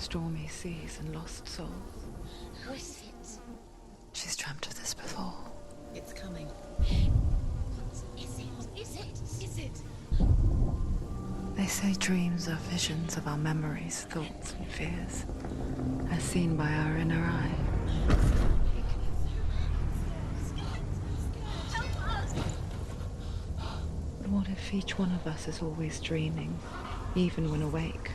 stormy seas and lost souls. Who is it? She's dreamt of this before. It's coming. Is it? Is it? Is it? They say dreams are visions of our memories, thoughts and fears, as seen by our inner eye. But what if each one of us is always dreaming, even when awake?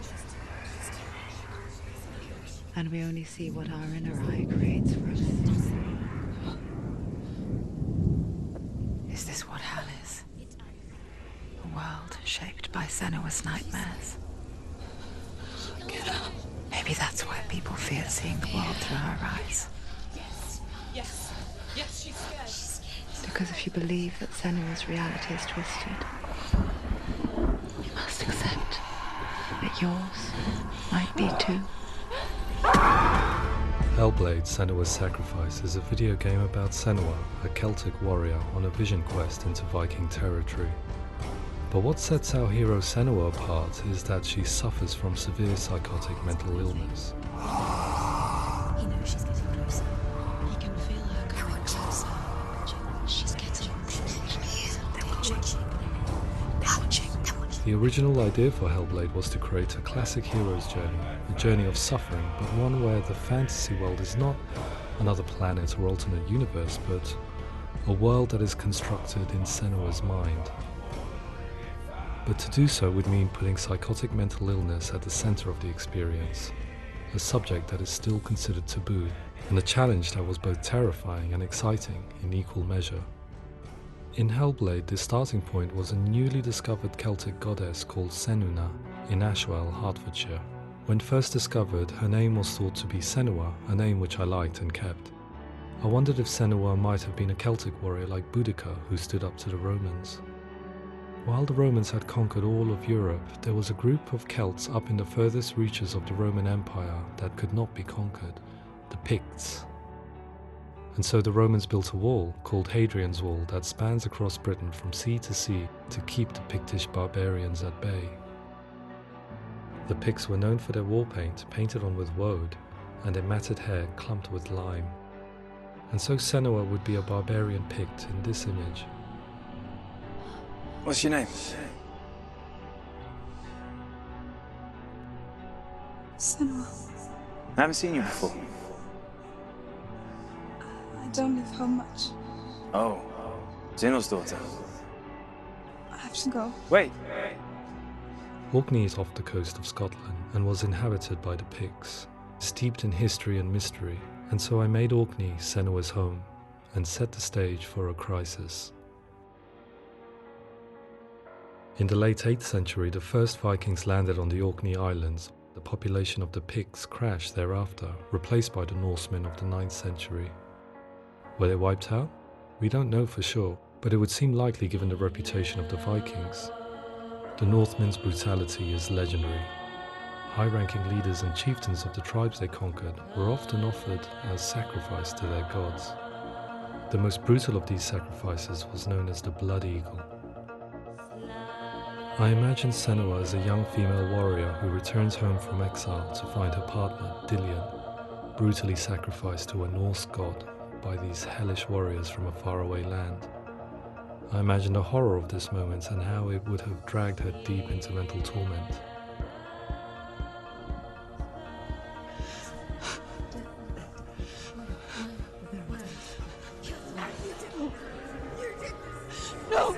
And we only see what our inner eye creates for us. Is this what hell is? A world shaped by Senua's nightmares. Get up. Maybe that's why people fear seeing the world through her eyes. Yes, she's scared. Because if you believe that Senua's reality is twisted, you must accept that yours might be too. Hellblade: Senua's Sacrifice is a video game about Senua, a Celtic warrior on a vision quest into Viking territory. But what sets our hero Senua apart is that she suffers from severe psychotic mental illness. He knows she's getting closer. He can feel her coming closer. She's getting closer. They're watching. The original idea for Hellblade was to create a classic hero's journey, a journey of suffering, but one where the fantasy world is not another planet or alternate universe, but a world that is constructed in Senua's mind. But to do so would mean putting psychotic mental illness at the center of the experience, a subject that is still considered taboo, and a challenge that was both terrifying and exciting in equal measure. In Hellblade, the starting point was a newly discovered Celtic goddess called Senuna in Ashwell, Hertfordshire. When first discovered, her name was thought to be Senua, a name which I liked and kept. I wondered if Senua might have been a Celtic warrior like Boudica who stood up to the Romans. While the Romans had conquered all of Europe, there was a group of Celts up in the furthest reaches of the Roman Empire that could not be conquered, the Picts. And so the Romans built a wall, called Hadrian's Wall, that spans across Britain from sea to sea to keep the Pictish barbarians at bay. The Picts were known for their war paint, painted on with woad, and their matted hair clumped with lime. And so Senua would be a barbarian Pict in this image. What's your name? Senua. I haven't seen you before. I don't live home much. Oh, Zeno's daughter. I have to go. Wait. Orkney is off the coast of Scotland and was inhabited by the Picts, steeped in history and mystery, and so I made Orkney Senua's home and set the stage for a crisis. In the late 8th century, the first Vikings landed on the Orkney Islands. The population of the Picts crashed thereafter, replaced by the Norsemen of the 9th century. Were they wiped out? We don't know for sure, but it would seem likely given the reputation of the Vikings. The Northmen's brutality is legendary. High-ranking leaders and chieftains of the tribes they conquered were often offered as sacrifice to their gods. The most brutal of these sacrifices was known as the Blood Eagle. I imagine Senua as a young female warrior who returns home from exile to find her partner, Dillion, brutally sacrificed to a Norse god by these hellish warriors from a faraway land. I imagine the horror of this moment and how it would have dragged her deep into mental torment. No!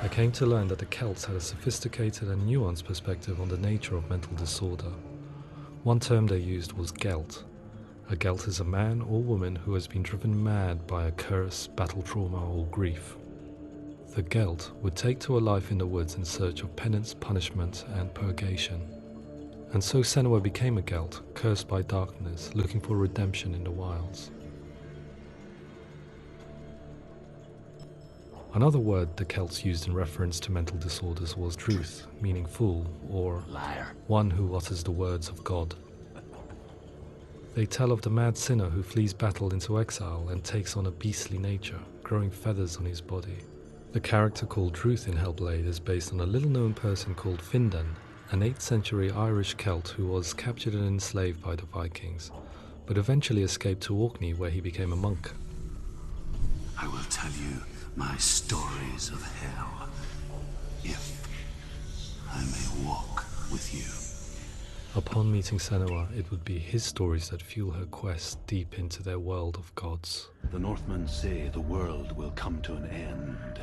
I came to learn that the Celts had a sophisticated and nuanced perspective on the nature of mental disorder. One term they used was Gelt. A Gelt is a man or woman who has been driven mad by a curse, battle trauma, or grief. The Gelt would take to a life in the woods in search of penance, punishment, and purgation. And so Senua became a Gelt, cursed by darkness, looking for redemption in the wilds. Another word the Celts used in reference to mental disorders was truth, meaning fool, or Liar. one who utters the words of God. They tell of the mad sinner who flees battle into exile and takes on a beastly nature, growing feathers on his body. The character called Ruth in Hellblade is based on a little-known person called Findan, an 8th century Irish Celt who was captured and enslaved by the Vikings, but eventually escaped to Orkney where he became a monk. I will tell you my stories of hell, if I may walk with you. Upon meeting Senua, it would be his stories that fuel her quest deep into their world of gods. The Northmen say the world will come to an end.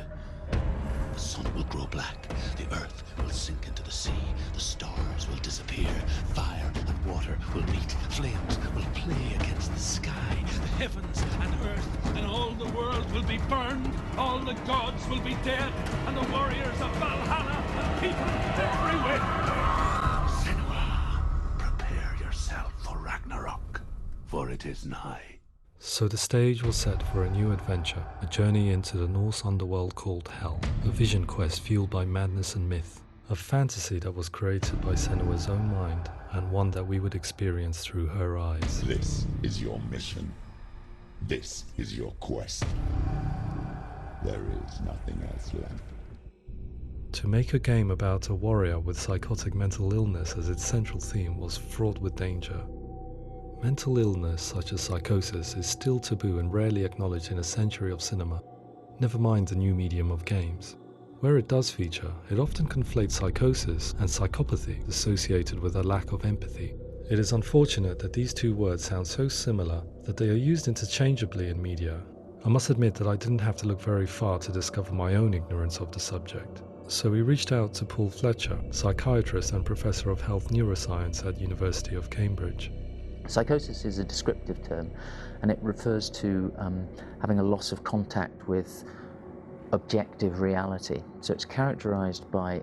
The sun will grow black, the earth will sink into the sea, the stars will disappear, fire and water will meet, flames will play against the sky, the heavens and earth and all the world will be burned, all the gods will be dead, and the warriors of Valhalla and people everywhere. Senua, prepare yourself for Ragnarok, for it is nigh. So the stage was set for a new adventure, a journey into the Norse underworld called Hell, a vision quest fueled by madness and myth, a fantasy that was created by Senua's own mind, and one that we would experience through her eyes. This is your mission. This is your quest. There is nothing else left. To make a game about a warrior with psychotic mental illness as its central theme was fraught with danger. Mental illness such as psychosis is still taboo and rarely acknowledged in a century of cinema, never mind the new medium of games. Where it does feature, it often conflates psychosis and psychopathy associated with a lack of empathy. It is unfortunate that these two words sound so similar that they are used interchangeably in media. I must admit that I didn't have to look very far to discover my own ignorance of the subject. So we reached out to Paul Fletcher, psychiatrist and professor of health neuroscience at University of Cambridge. Psychosis is a descriptive term, and it refers to having a loss of contact with objective reality. So it's characterized by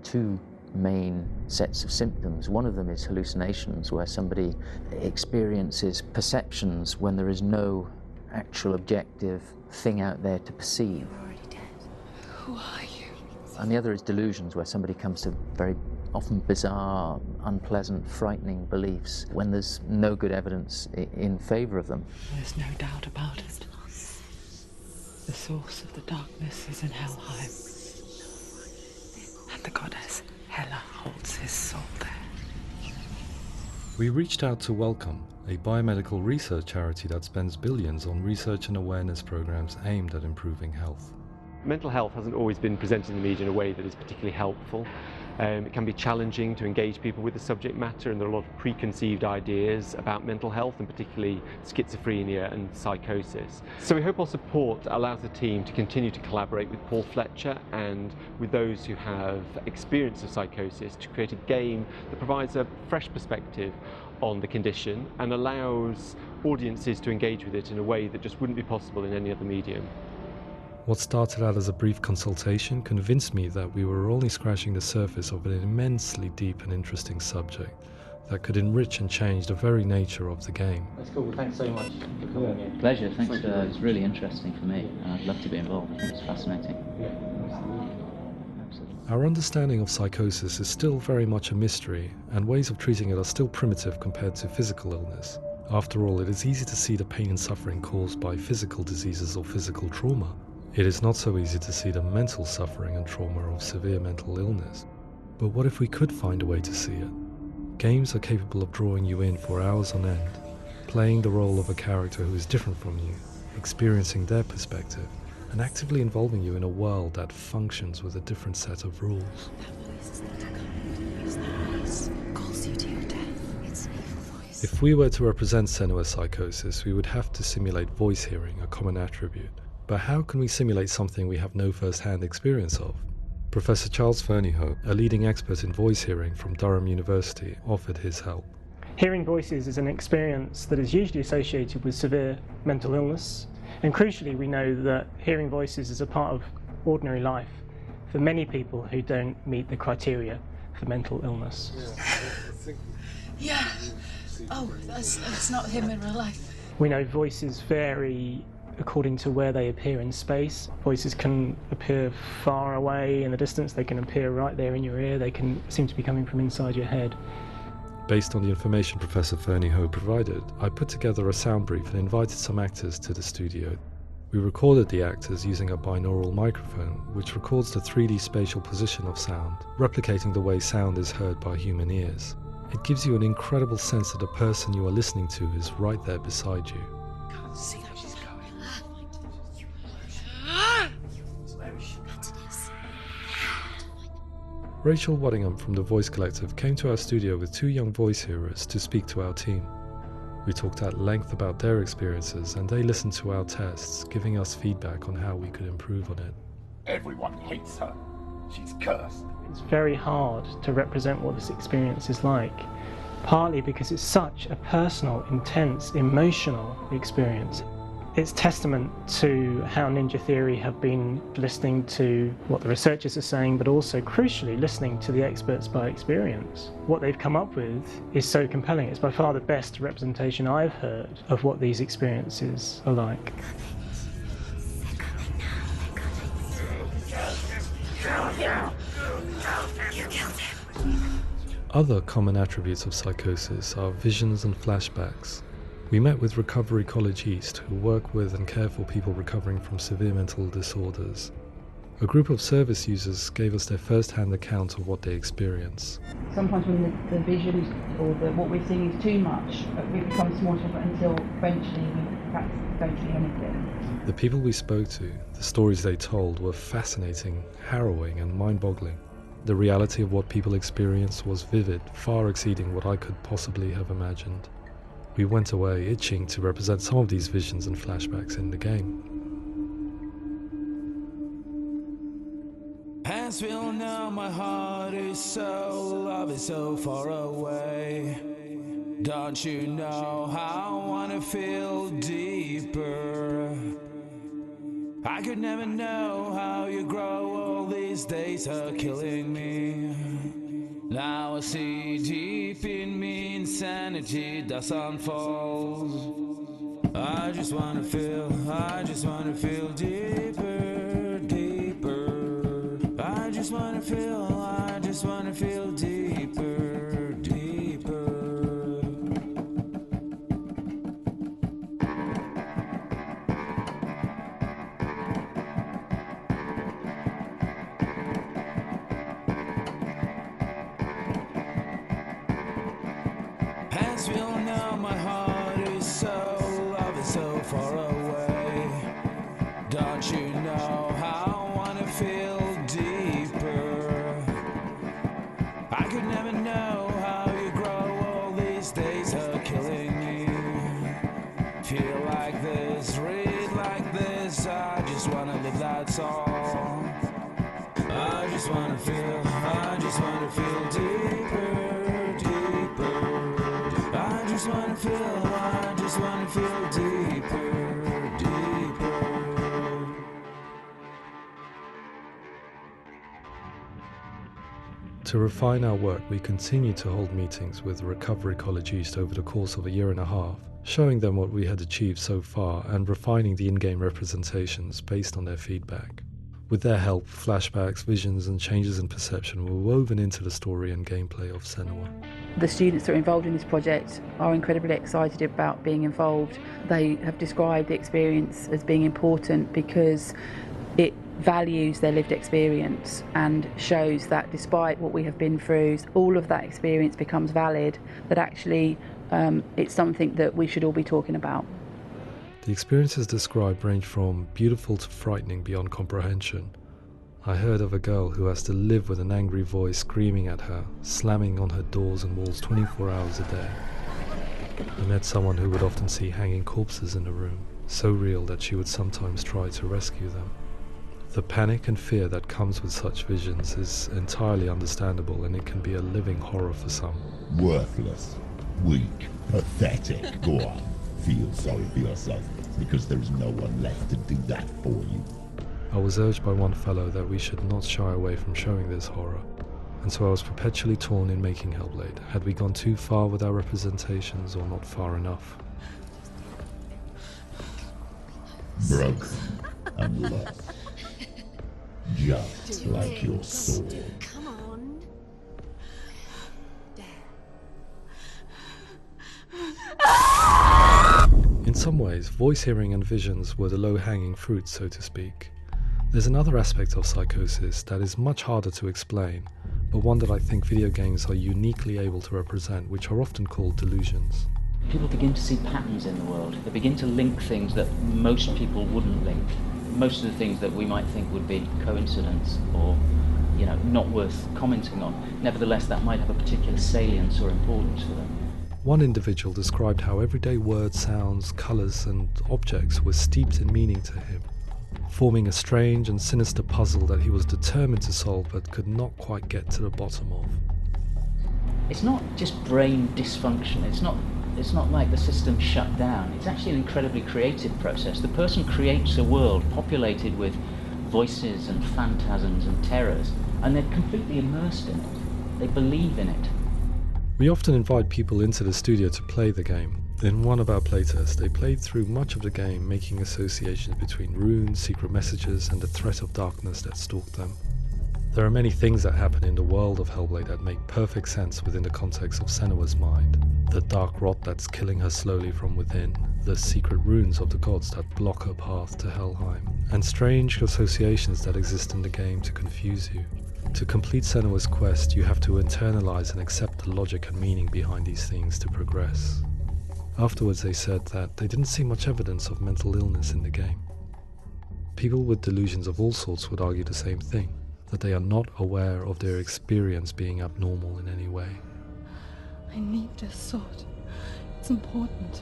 two main sets of symptoms. One of them is hallucinations, where somebody experiences perceptions when there is no actual objective thing out there to perceive. You're already dead. Who are you? And the other is delusions, where somebody comes to very often bizarre, unpleasant, frightening beliefs when there's no good evidence in favor of them. There's no doubt about it. The source of the darkness is in Helheim. And the goddess Hela holds his soul there. We reached out to Welcome, a biomedical research charity that spends billions on research and awareness programs aimed at improving health. Mental health hasn't always been presented in the media in a way that is particularly helpful. It can be challenging to engage people with the subject matter, and there are a lot of preconceived ideas about mental health, and particularly schizophrenia and psychosis. So we hope our support allows the team to continue to collaborate with Paul Fletcher and with those who have experience of psychosis to create a game that provides a fresh perspective on the condition and allows audiences to engage with it in a way that just wouldn't be possible in any other medium. What started out as a brief consultation convinced me that we were only scratching the surface of an immensely deep and interesting subject that could enrich and change the very nature of the game. That's cool. Thanks so much for coming in. Pleasure. Thanks. It's really interesting for me, and I'd love to be involved. I think it's fascinating. Absolutely. Our understanding of psychosis is still very much a mystery, and ways of treating it are still primitive compared to physical illness. After all, it is easy to see the pain and suffering caused by physical diseases or physical trauma. It is not so easy to see the mental suffering and trauma of severe mental illness. But what if we could find a way to see it? Games are capable of drawing you in for hours on end, playing the role of a character who is different from you, experiencing their perspective, and actively involving you in a world that functions with a different set of rules. That voice is not a kind. That voice calls you to your death. It's an evil voice. If we were to represent Senua's psychosis, we would have to simulate voice hearing, a common attribute. But how can we simulate something we have no first-hand experience of? Professor Charles Fernyhough, a leading expert in voice hearing from Durham University, offered his help. Hearing voices is an experience that is usually associated with severe mental illness, and crucially we know that hearing voices is a part of ordinary life for many people who don't meet the criteria for mental illness. Yeah. Oh, that's not him in real life. We know voices vary according to where they appear in space. Voices can appear far away in the distance, they can appear right there in your ear, they can seem to be coming from inside your head. Based on the information Professor Fernie Ho provided, I put together a sound brief and invited some actors to the studio. We recorded the actors using a binaural microphone, which records the 3D spatial position of sound, replicating the way sound is heard by human ears. It gives you an incredible sense that the person you are listening to is right there beside you. Can't see how she's going. Rachel Waddingham from the Voice Collective came to our studio with 2 young voice hearers to speak to our team. We talked at length about their experiences and they listened to our tests, giving us feedback on how we could improve on it. Everyone hates her. She's cursed. It's very hard to represent what this experience is like, partly because it's such a personal, intense, emotional experience. It's testament to how Ninja Theory have been listening to what the researchers are saying, but also, crucially, listening to the experts by experience. What they've come up with is so compelling. It's by far the best representation I've heard of what these experiences are like. Other common attributes of psychosis are visions and flashbacks. We met with Recovery College East, who work with and care for people recovering from severe mental disorders. A group of service users gave us their first-hand account of what they experience. Sometimes when the visions or what we're seeing is too much, it becomes more difficult until eventually we perhaps don't see anything. The people we spoke to, the stories they told, were fascinating, harrowing and mind-boggling. The reality of what people experienced was vivid, far exceeding what I could possibly have imagined. We went away itching to represent some of these visions and flashbacks in the game. As we all know, my heart is so, love is so far away. Don't you know how I wanna feel deeper? I could never know how you grow, all these days are killing me. Now I see deep in me insanity does unfold. I just wanna feel deeper, deeper. I just wanna feel deeper, deeper. As we all know, my heart is so, love is so far away. Don't you know how I wanna feel deeper? I could never know how you grow, all these days are killing me. Feel like this, read like this, I just wanna live, that's all. I just wanna feel deeper, deeper. I just wanna feel deeper, deeper. To refine our work, we continue to hold meetings with Recovery College East over the course of a year and a half, showing them what we had achieved so far and refining the in-game representations based on their feedback. With their help, flashbacks, visions and changes in perception were woven into the story and gameplay of Senua. The students that are involved in this project are incredibly excited about being involved. They have described the experience as being important because it values their lived experience and shows that despite what we have been through, all of that experience becomes valid, that actually it's something that we should all be talking about. The experiences described range from beautiful to frightening beyond comprehension. I heard of a girl who has to live with an angry voice screaming at her, slamming on her doors and walls 24 hours a day. I met someone who would often see hanging corpses in a room, so real that she would sometimes try to rescue them. The panic and fear that comes with such visions is entirely understandable, and it can be a living horror for some. Worthless, weak, pathetic. Go on, feel sorry for yourself, because there is no one left to do that for you. I was urged by one fellow that we should not shy away from showing this horror, and so I was perpetually torn in making Hellblade. Had we gone too far with our representations or not far enough? Broken and lost. Just like your soul. Come on. There. some ways, voice hearing and visions were the low-hanging fruit, so to speak. There's another aspect of psychosis that is much harder to explain, but one that I think video games are uniquely able to represent, which are often called delusions. People begin to see patterns in the world. They begin to link things that most people wouldn't link. Most of the things that we might think would be coincidence or, not worth commenting on. Nevertheless, that might have a particular salience or importance for them. One individual described how everyday words, sounds, colours and objects were steeped in meaning to him, forming a strange and sinister puzzle that he was determined to solve but could not quite get to the bottom of. It's not just brain dysfunction. It's not like the system shut down. It's actually an incredibly creative process. The person creates a world populated with voices and phantasms and terrors, and they're completely immersed in it. They believe in it. We often invite people into the studio to play the game. In one of our playtests, they played through much of the game, making associations between runes, secret messages, and the threat of darkness that stalked them. There are many things that happen in the world of Hellblade that make perfect sense within the context of Senua's mind. The dark rot that's killing her slowly from within, the secret runes of the gods that block her path to Helheim, and strange associations that exist in the game to confuse you. To complete Senua's quest, you have to internalize and accept the logic and meaning behind these things to progress. Afterwards, they said that they didn't see much evidence of mental illness in the game. People with delusions of all sorts would argue the same thing, that they are not aware of their experience being abnormal in any way. I need this sword. It's important.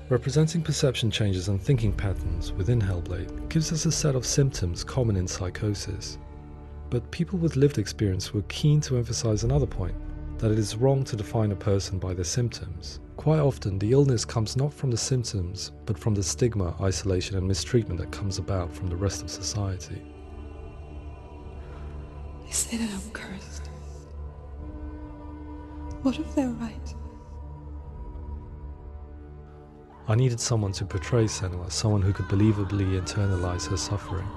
Representing perception changes and thinking patterns within Hellblade gives us a set of symptoms common in psychosis. But people with lived experience were keen to emphasize another point, that it is wrong to define a person by their symptoms. Quite often, the illness comes not from the symptoms, but from the stigma, isolation and mistreatment that comes about from the rest of society. They say that I'm cursed. What if they're right? I needed someone to portray Senua, someone who could believably internalize her suffering.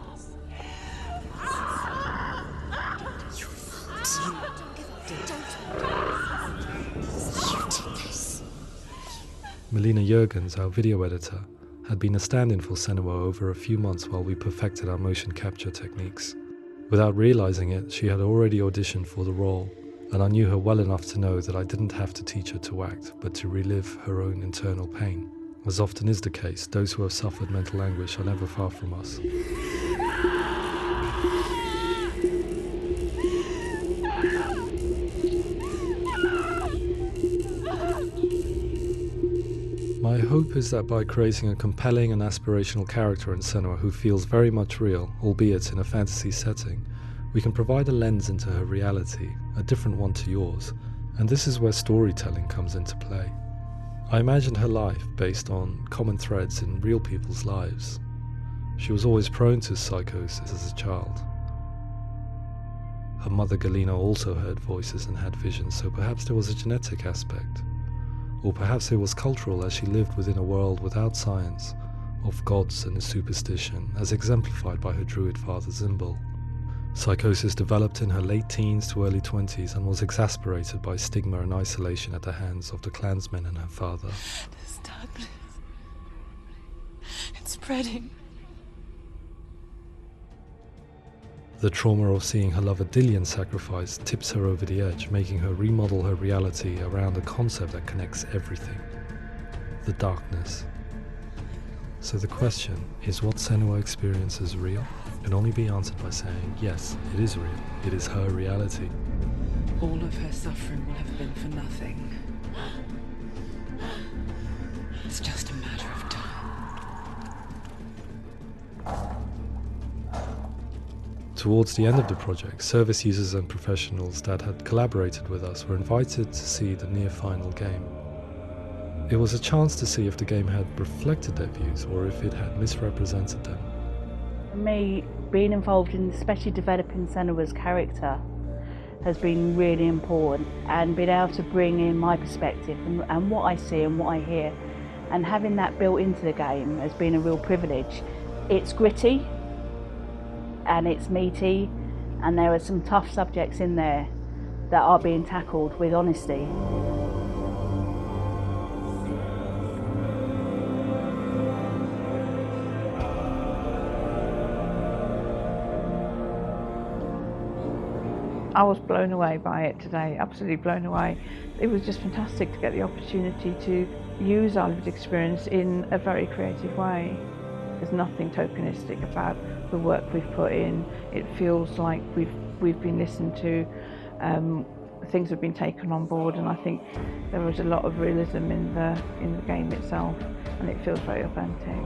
Melina Jurgens, our video editor, had been a stand-in for Senua over a few months while we perfected our motion capture techniques. Without realizing it, she had already auditioned for the role, and I knew her well enough to know that I didn't have to teach her to act, but to relive her own internal pain. As often is the case, those who have suffered mental anguish are never far from us. My hope is that by creating a compelling and aspirational character in Senua who feels very much real, albeit in a fantasy setting, we can provide a lens into her reality, a different one to yours, and this is where storytelling comes into play. I imagined her life based on common threads in real people's lives. She was always prone to psychosis as a child. Her mother Galina also heard voices and had visions, so perhaps there was a genetic aspect. Or perhaps it was cultural, as she lived within a world without science, of gods and superstition, as exemplified by her druid father Zimbal. Psychosis developed in her late teens to early 20s and was exasperated by stigma and isolation at the hands of the clansmen and her father. This darkness. It's spreading. The trauma of seeing her lover Dillian sacrificed tips her over the edge, making her remodel her reality around a concept that connects everything: the darkness. So the question, is what Senua experiences real? Can only be answered by saying, yes, it is real. It is her reality. All of her suffering will have been for nothing. It's just a matter of time. Towards the end of the project, service users and professionals that had collaborated with us were invited to see the near-final game. It was a chance to see if the game had reflected their views or if it had misrepresented them. For me, being involved in especially developing Senua's character has been really important, and being able to bring in my perspective and what I see and what I hear, and having that built into the game has been a real privilege. It's gritty and it's meaty, and there are some tough subjects in there that are being tackled with honesty. I was blown away by it today, absolutely blown away. It was just fantastic to get the opportunity to use our lived experience in a very creative way. There's nothing tokenistic about the work we've put in. It feels like we've been listened to, things have been taken on board, and I think there was a lot of realism in the game itself, and it feels very authentic.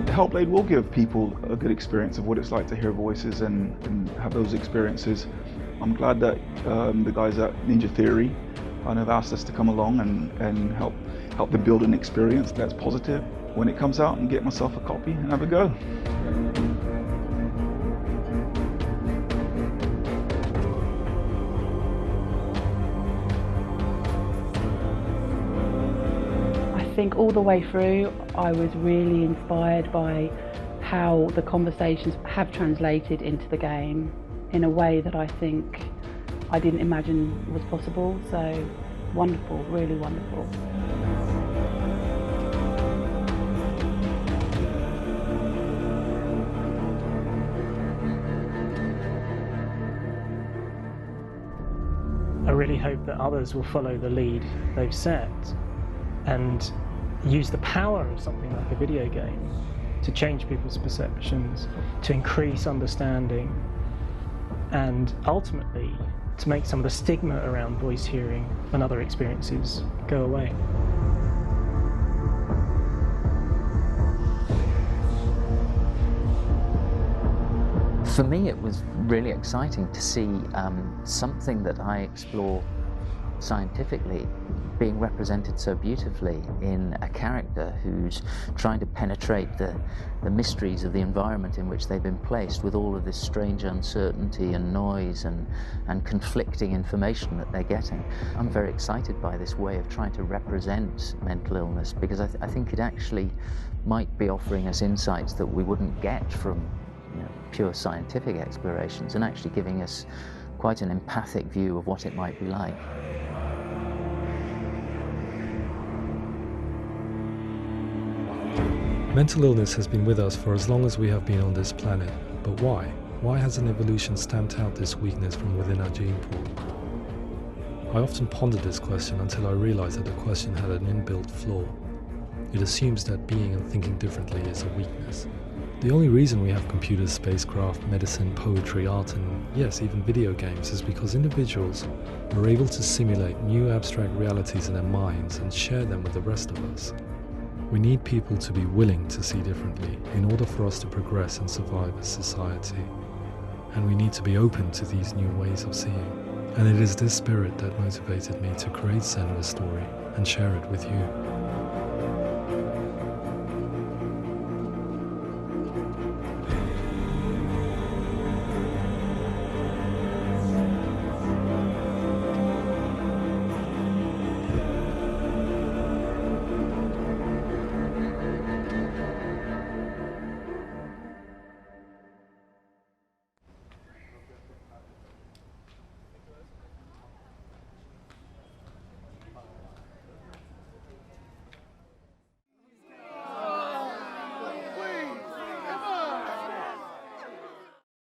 Hellblade will give people a good experience of what it's like to hear voices and have those experiences. I'm glad that the guys at Ninja Theory kind of asked us to come along and help them build an experience that's positive when it comes out, and get myself a copy and have a go. I think all the way through I was really inspired by how the conversations have translated into the game in a way that I think I didn't imagine was possible. So wonderful, really wonderful. I really hope that others will follow the lead they've set and use the power of something like a video game to change people's perceptions, to increase understanding, and ultimately to make some of the stigma around voice hearing and other experiences go away. For me, it was really exciting to see something that I explore scientifically being represented so beautifully in a character who's trying to penetrate the mysteries of the environment in which they've been placed, with all of this strange uncertainty and noise and conflicting information that they're getting. I'm very excited by this way of trying to represent mental illness, because I think it actually might be offering us insights that we wouldn't get from pure scientific explorations, and actually giving us quite an empathic view of what it might be like. Mental illness has been with us for as long as we have been on this planet, but why? Why hasn't evolution stamped out this weakness from within our gene pool? I often pondered this question until I realized that the question had an inbuilt flaw. It assumes that being and thinking differently is a weakness. The only reason we have computers, spacecraft, medicine, poetry, art, and yes, even video games is because individuals are able to simulate new abstract realities in their minds and share them with the rest of us. We need people to be willing to see differently in order for us to progress and survive as society. And we need to be open to these new ways of seeing. And it is this spirit that motivated me to create Senua's story and share it with you.